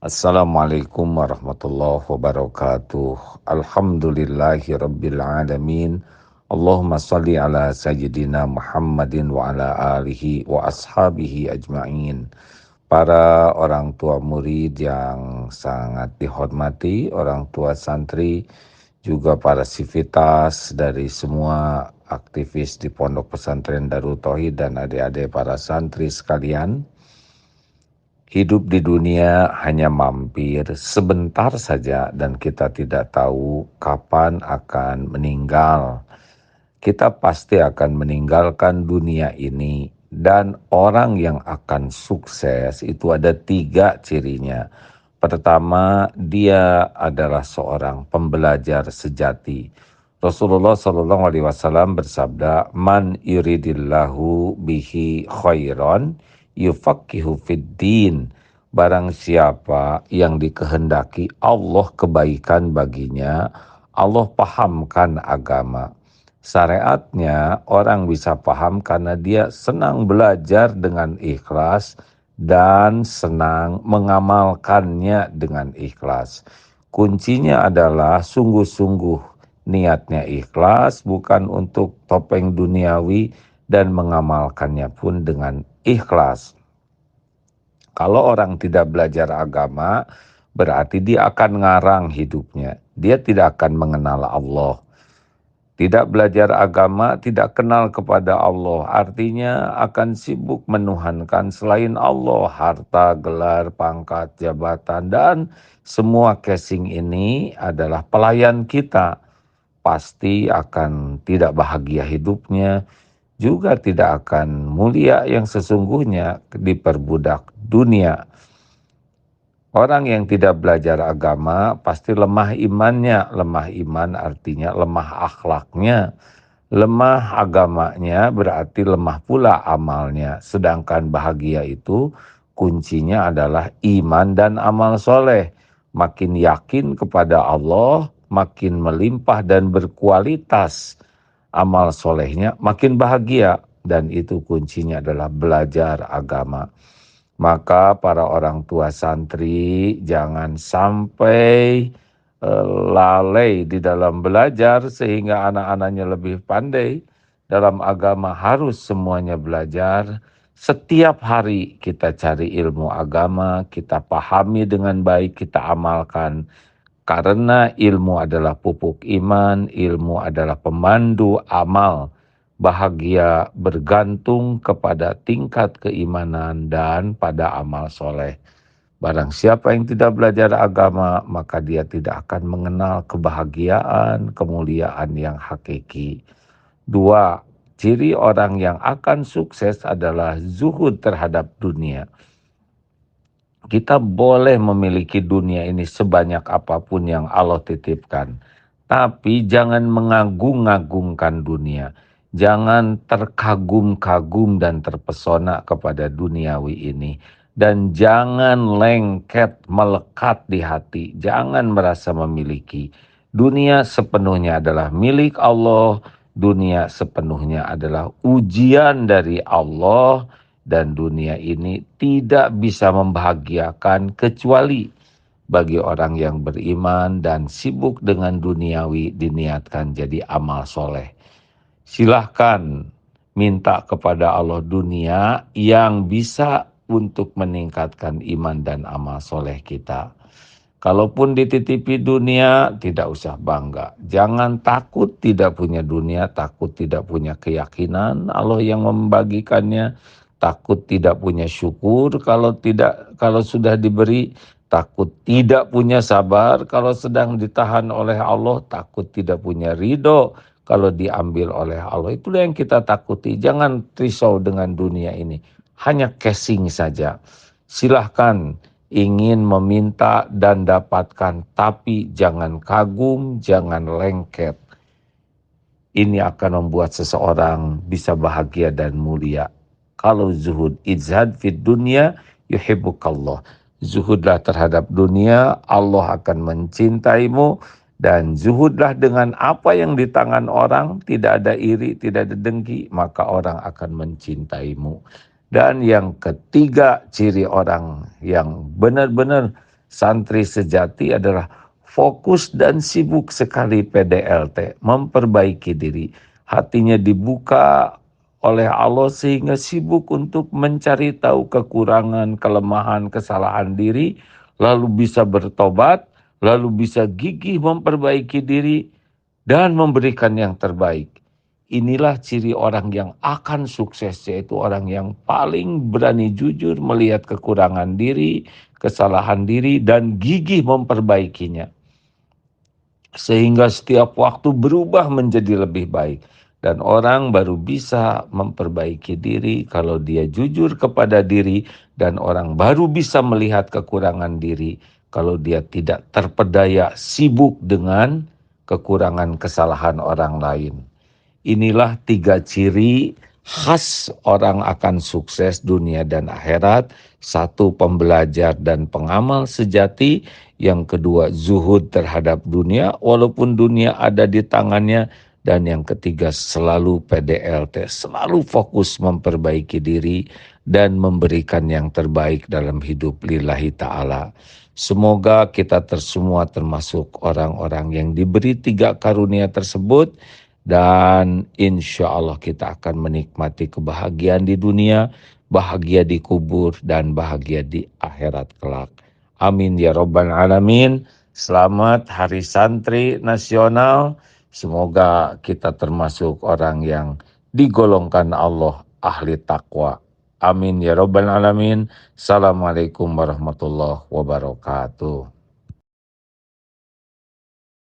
Assalamualaikum warahmatullahi wabarakatuh. Alhamdulillahi rabbil alamin. Allahumma salli ala sayyidina Muhammadin wa ala alihi wa ashabihi ajma'in. Para orang tua murid yang sangat dihormati, orang tua santri, juga para sivitas dari semua aktivis di Pondok Pesantren Darut Tauhid dan adik-adik para santri sekalian. Hidup di dunia hanya mampir sebentar saja dan kita tidak tahu kapan akan meninggal. Kita pasti akan meninggalkan dunia ini dan orang yang akan sukses itu ada 3 cirinya. Pertama, dia adalah seorang pembelajar sejati. Rasulullah SAW bersabda, "Man yuridillahu bihi khairan yufaqihu fiddin." Barang siapa yang dikehendaki Allah kebaikan baginya, Allah pahamkan agama. Syariatnya orang bisa paham karena dia senang belajar dengan ikhlas dan senang mengamalkannya dengan ikhlas. Kuncinya adalah sungguh-sungguh niatnya ikhlas, bukan untuk topeng duniawi, dan mengamalkannya pun dengan ikhlas. Kalau orang tidak belajar agama, berarti dia akan ngarang hidupnya. Dia tidak akan mengenal Allah. Tidak belajar agama, tidak kenal kepada Allah, artinya akan sibuk menuhankan selain Allah, harta, gelar, pangkat, jabatan, dan semua casing ini adalah pelayan kita. Pasti akan tidak bahagia hidupnya, juga tidak akan mulia yang sesungguhnya, diperbudak dunia. Orang yang tidak belajar agama pasti lemah imannya. Lemah iman artinya lemah akhlaknya. Lemah agamanya berarti lemah pula amalnya. Sedangkan bahagia itu kuncinya adalah iman dan amal soleh. Makin yakin kepada Allah, makin melimpah dan berkualitas amal solehnya, makin bahagia. Dan itu kuncinya adalah belajar agama. Maka para orang tua santri jangan sampai lalai di dalam belajar sehingga anak-anaknya lebih pandai. Dalam agama harus semuanya belajar. Setiap hari kita cari ilmu agama, kita pahami dengan baik, kita amalkan. Karena ilmu adalah pupuk iman, ilmu adalah pemandu amal. Bahagia bergantung kepada tingkat keimanan dan pada amal soleh. Barang siapa yang tidak belajar agama, maka dia tidak akan mengenal kebahagiaan, kemuliaan yang hakiki. 2, ciri orang yang akan sukses adalah zuhud terhadap dunia. Kita boleh memiliki dunia ini sebanyak apapun yang Allah titipkan. Tapi jangan mengagung-agungkan dunia. Jangan terkagum-kagum dan terpesona kepada duniawi ini. Dan jangan lengket, melekat di hati. Jangan merasa memiliki. Dunia sepenuhnya adalah milik Allah. Dunia sepenuhnya adalah ujian dari Allah. Dan dunia ini tidak bisa membahagiakan kecuali bagi orang yang beriman dan sibuk dengan duniawi diniatkan jadi amal soleh. Silahkan minta kepada Allah dunia yang bisa untuk meningkatkan iman dan amal soleh kita. Kalaupun dititipi dunia, tidak usah bangga. Jangan takut tidak punya dunia, takut tidak punya keyakinan Allah yang membagikannya, takut tidak punya syukur kalau sudah diberi, takut tidak punya sabar kalau sedang ditahan oleh Allah, takut tidak punya ridho kalau diambil oleh Allah. Itulah yang kita takuti. Jangan risau dengan dunia ini. Hanya casing saja. Silahkan ingin meminta dan dapatkan, tapi jangan kagum, jangan lengket. Ini akan membuat seseorang bisa bahagia dan mulia. Kalau zuhud, izhad fid dunya yuhibbukallah. Zuhudlah terhadap dunia, Allah akan mencintaimu. Dan zuhudlah dengan apa yang di tangan orang, tidak ada iri, tidak ada dengki, maka orang akan mencintaimu. Dan yang ketiga, ciri orang yang benar-benar Santri sejati adalah fokus dan sibuk sekali PDLT, memperbaiki diri. Hatinya dibuka oleh Allah sehingga sibuk untuk mencari tahu kekurangan, kelemahan, kesalahan diri, lalu bisa bertobat, lalu bisa gigih memperbaiki diri dan memberikan yang terbaik. Inilah ciri orang yang akan sukses, yaitu orang yang paling berani jujur melihat kekurangan diri, kesalahan diri, dan gigih memperbaikinya. Sehingga setiap waktu berubah menjadi lebih baik. Dan orang baru bisa memperbaiki diri kalau dia jujur kepada diri, dan orang baru bisa melihat kekurangan diri kalau dia tidak terpedaya sibuk dengan kekurangan kesalahan orang lain. Inilah 3 ciri khas orang akan sukses dunia dan akhirat. 1, pembelajar dan pengamal sejati. Yang kedua, zuhud terhadap dunia walaupun dunia ada di tangannya. Dan yang ketiga, selalu PDLT, selalu fokus memperbaiki diri dan memberikan yang terbaik dalam hidup lillahi ta'ala. Semoga kita semua termasuk orang-orang yang diberi 3 karunia tersebut, dan insya Allah kita akan menikmati kebahagiaan di dunia, bahagia di kubur, dan bahagia di akhirat kelak. Amin ya Rabbal Alamin. Selamat Hari Santri Nasional. Semoga kita termasuk orang yang digolongkan Allah ahli takwa. Amin ya Rabbal Alamin. Assalamualaikum warahmatullahi wabarakatuh.